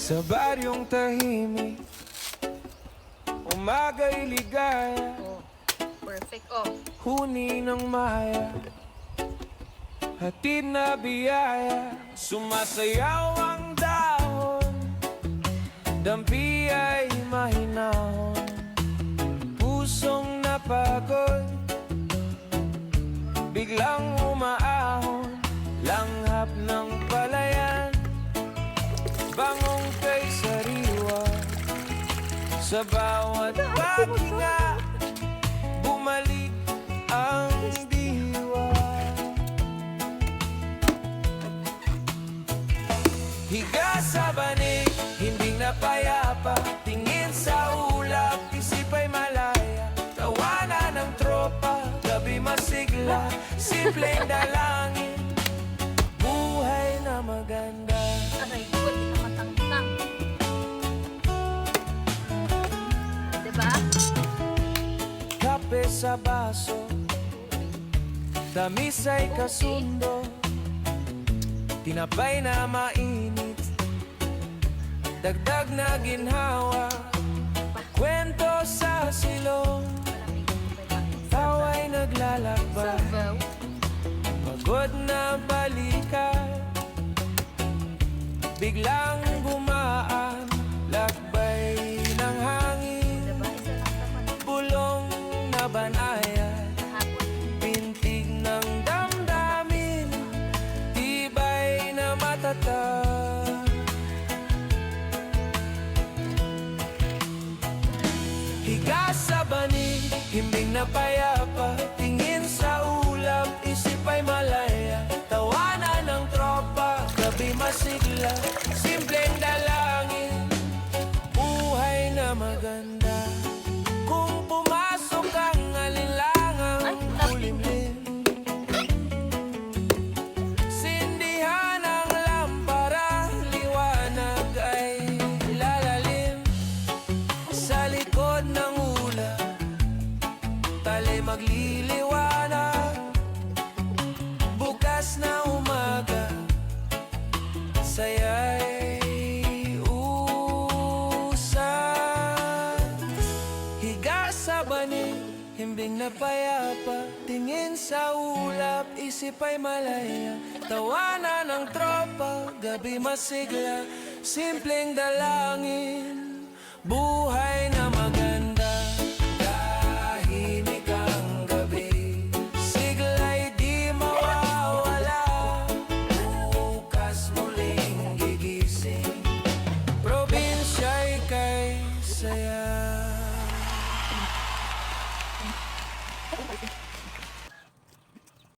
Sa baryong tahimik, umaga'y ligaya, Oh, perfect. Oh, huni ng maya, hatid na biyaya. Sumasayaw ang dahon, dampi ay mahinahon, pusong napagod, biglang umaahon, langhap ng palayan, bangong kay sariwa. Sa bawat paghinga, bumalik ang diwa. Higa sa banig, hindi napayapa, tingin sa ulap, isip ay malaya. Tawanan ng tropa, gabi masigla, simpleng dalangin, buhay na maganda. aray ko, hindi ka matangtang. Diba? Kape sa baso, tamis ay kasundo, tinapay na mainit, dagdag na ginhawa, kwento sa silong, tawa'y naglalakbay, Sabaw. pagod na balikan, biglang gumaan, lakbay ng hangin, Diba? Isa lang naman. bulong na banayan, Hapon. pintig ng damdamin, tibay na matatag. Higa sa banig, himbing na payapa, tingin sa ulap, isip ay malaya. Tawanan ng tropa, gabi masigla, simpleng dalangin, buhay na maganda. Kung pumasok ang alinlangang kulimlim, sindihan ang lampara, liwanag ay lalalim. Sa likod ng ulap, tali magliliwanag, bukas na umaga, saya'y usad. Higa sa banig, himbing na payapa, tingin sa ulap, isip ay malaya. Tawanan ng tropa, gabi masigla, simpleng dalangin, buhay